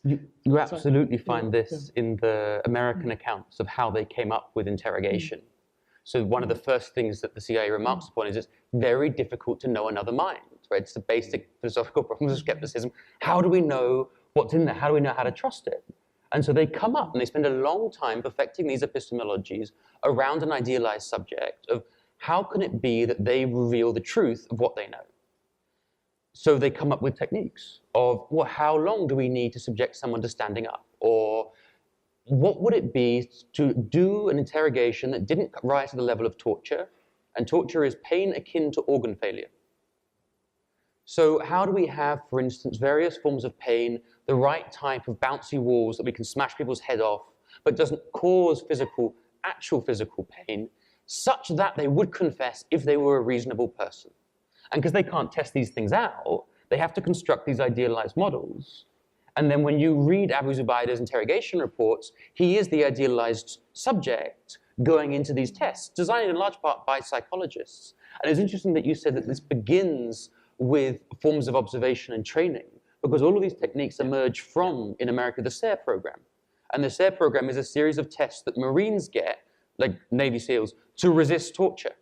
You absolutely find this in the American accounts of how they came up with interrogation. So one of the first things that the CIA remarks upon is it's very difficult to know another mind, right? It's the basic philosophical problems of skepticism. How do we know what's in there? How do we know how to trust it? And so they come up and they spend a long time perfecting these epistemologies around an idealized subject of how can it be that they reveal the truth of what they know? So they come up with techniques of, well, how long do we need to subject someone to standing up? Or what would it be to do an interrogation that didn't rise to the level of torture? And torture is pain akin to organ failure. So how do we have, for instance, various forms of pain, the right type of bouncy walls that we can smash people's head off, but doesn't cause actual physical pain, such that they would confess if they were a reasonable person? And because they can't test these things out, they have to construct these idealized models. And then when you read Abu Zubaydah's interrogation reports, he is the idealized subject going into these tests, designed in large part by psychologists. And it's interesting that you said that this begins with forms of observation and training, because all of these techniques emerge from, in America, the SARE program. And the SARE program is a series of tests that Marines get, like Navy SEALs, to resist torture.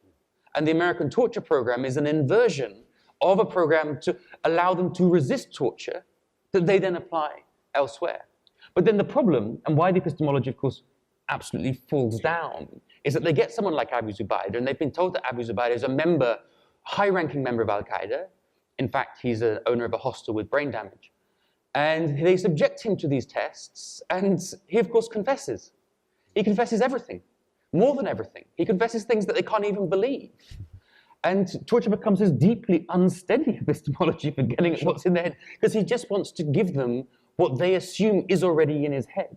And the American torture program is an inversion of a program to allow them to resist torture that they then apply elsewhere. But then the problem, and why the epistemology, of course, absolutely falls down, is that they get someone like Abu Zubaydah, and they've been told that Abu Zubaydah is a high-ranking member of Al-Qaeda. In fact, he's an owner of a hostel with brain damage. And they subject him to these tests, and he, of course, confesses. He confesses everything, more than everything. He confesses things that they can't even believe. And torture becomes this deeply unsteady epistemology for getting at what's in their head, because he just wants to give them what they assume is already in his head.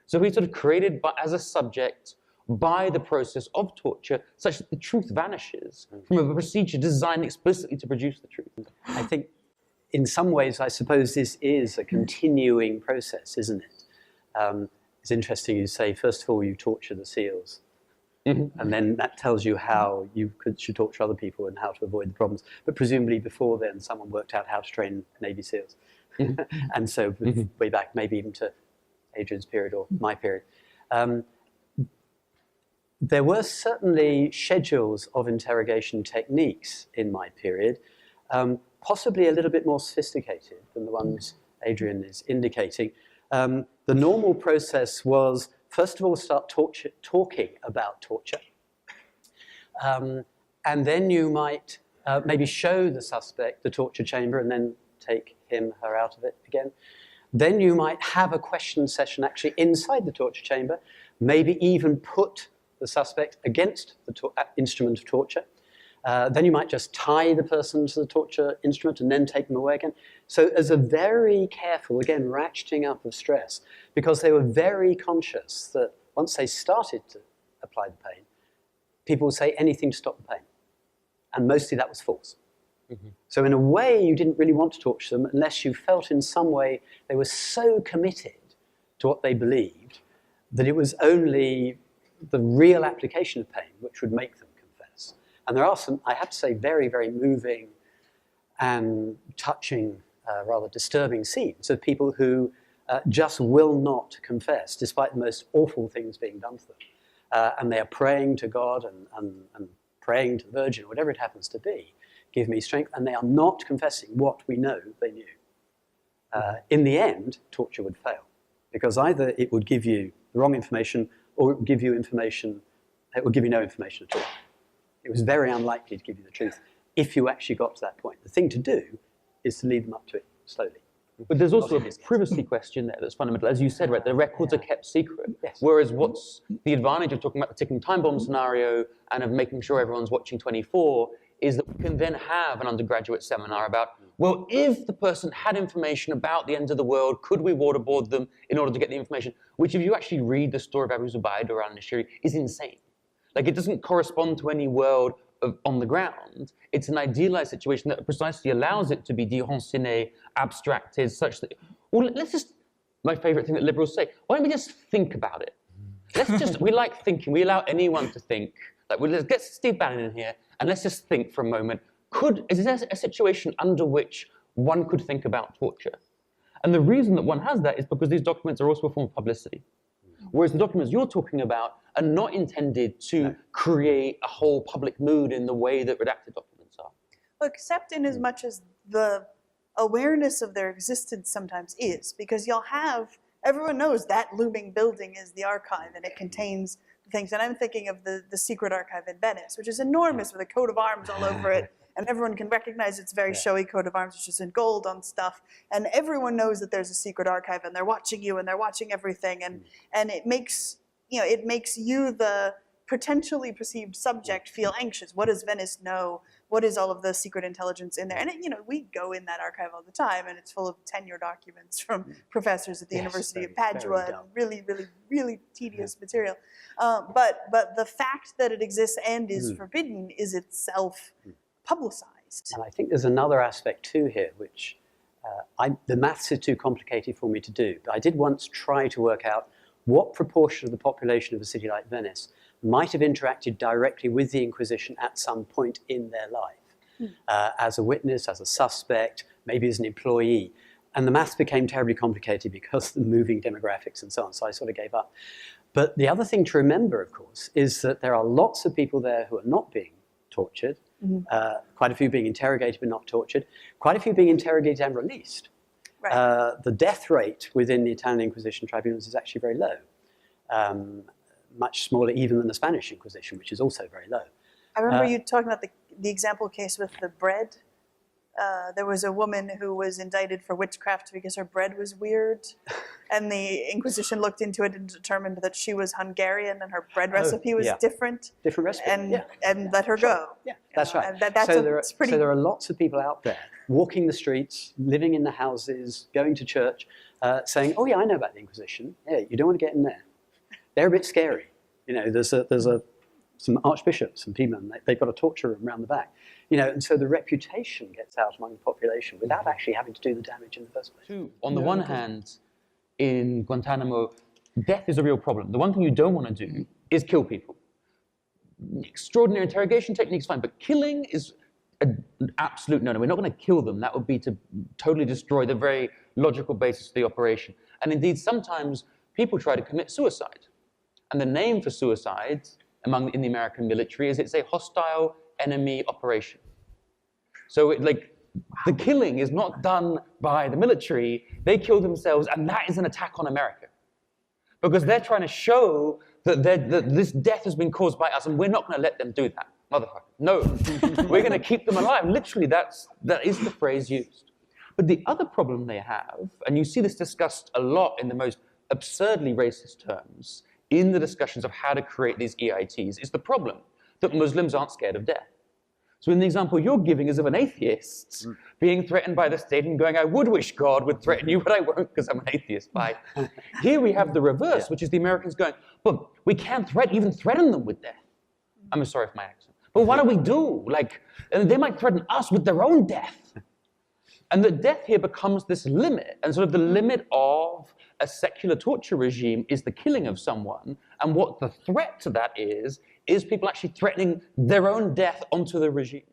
So he's sort of created as a subject by the process of torture, such that the truth vanishes from a procedure designed explicitly to produce the truth. I think in some ways, I suppose this is a continuing process, isn't it? It's interesting you say, first of all, you torture the SEALs. And then that tells you how you should torture other people and how to avoid the problems. But presumably before then, someone worked out how to train Navy SEALs. And so way back, maybe even to Adrian's period or my period. There were certainly schedules of interrogation techniques in my period, possibly a little bit more sophisticated than the ones Adrian is indicating. The normal process was, first of all, start talking about torture. And then you might maybe show the suspect the torture chamber and then take him, her out of it again. Then you might have a question session actually inside the torture chamber, maybe even put the suspect against the instrument of torture. Then you might just tie the person to the torture instrument and then take them away again. So as a very careful, again, ratcheting up of stress, because they were very conscious that once they started to apply the pain, people would say anything to stop the pain. And mostly that was false. So in a way, you didn't really want to torture them unless you felt in some way they were so committed to what they believed that it was only the real application of pain which would make them confess. And there are some, I have to say, very, very moving and touching, rather disturbing scenes of people who just will not confess, despite the most awful things being done to them. And they are praying to God and praying to the Virgin, whatever it happens to be, give me strength, and they are not confessing what we know they knew. In the end, torture would fail, because either it would give you the wrong information, or it would give you information, it would give you no information at all. It was very unlikely to give you the truth if you actually got to that point. The thing to do is to lead them up to it slowly. But there's also a privacy question there that's fundamental. As you said, right, the records are kept secret. Yes. Whereas what's the advantage of talking about the ticking time bomb scenario and of making sure everyone's watching 24 is that we can then have an undergraduate seminar about, well, if the person had information about the end of the world, could we waterboard them in order to get the information? Which, if you actually read the story of Abu Zubaydah or al-Nashiri, is insane. Like, it doesn't correspond to any world on the ground. It's an idealized situation that precisely allows it to be derenseigné, abstracted, such that, well, let's just, my favorite thing that liberals say, why don't we just think about it? Let's just, we like thinking, we allow anyone to think. Like, well, let's get Steve Bannon in here, and let's just think for a moment, is there a situation under which one could think about torture? And the reason that one has that is because these documents are also a form of publicity. Whereas the documents you're talking about are not intended to create a whole public mood in the way that redacted documents are. Well, except in as much as the awareness of their existence sometimes is, because you'll have, everyone knows that looming building is the archive and it contains things. And I'm thinking of the secret archive in Venice, which is enormous with a coat of arms all over it. And everyone can recognize it's a very showy coat of arms, which is in gold on stuff. And everyone knows that there's a secret archive and they're watching you and they're watching everything. And it makes, it makes you, the potentially perceived subject, feel anxious. What does Venice know? What is all of the secret intelligence in there? And we go in that archive all the time, and it's full of tenure documents from professors at the University of Padua, and really, really, really tedious material. But the fact that it exists and is forbidden is itself publicized. And I think there's another aspect too here, which the maths is too complicated for me to do. But I did once try to work out what proportion of the population of a city like Venice might have interacted directly with the Inquisition at some point in their life, as a witness, as a suspect, maybe as an employee. And the maths became terribly complicated because of the moving demographics and so on, so I sort of gave up. But the other thing to remember, of course, is that there are lots of people there who are not being tortured, quite a few being interrogated but not tortured, quite a few being interrogated and released. Right. The death rate within the Italian Inquisition tribunals is actually very low. Much smaller even than the Spanish Inquisition, which is also very low. I remember you talking about the example case with the bread. There was a woman who was indicted for witchcraft because her bread was weird, and the Inquisition looked into it and determined that she was Hungarian and her bread recipe was different. Different recipe, and let her go. Yeah, that's right. So there are lots of people out there walking the streets, living in the houses, going to church, saying, "Oh yeah, I know about the Inquisition. Yeah, you don't want to get in there. They're a bit scary. There's some archbishops and people, and they've got a torture room around the back. And so the reputation gets out among the population without actually having to do the damage in the first place." On the one hand, in Guantanamo, death is a real problem. The one thing you don't want to do is kill people. Extraordinary interrogation techniques, fine, but killing is an absolute no-no. We're not going to kill them. That would be to totally destroy the very logical basis of the operation. And indeed, sometimes people try to commit suicide. And the name for suicide in the American military is it's a hostile enemy operation. So the killing is not done by the military. They kill themselves, and that is an attack on America. Because they're trying to show that this death has been caused by us, and we're not going to let them do that. Motherfucker. No, we're going to keep them alive. Literally, that is the phrase used. But the other problem they have, and you see this discussed a lot in the most absurdly racist terms, in the discussions of how to create these EITs, is the problem that Muslims aren't scared of death. So in the example you're giving is of an atheist being threatened by the state and going, "I would wish God would threaten you, but I won't because I'm an atheist." Bye. Here we have the reverse, which is the Americans going, "But we can't even threaten them with death." I'm sorry for my accent. But what do we do? And they might threaten us with their own death. And the death here becomes this limit, and sort of the limit of a secular torture regime is the killing of someone, and what the threat to that is people actually threatening their own death onto the regime.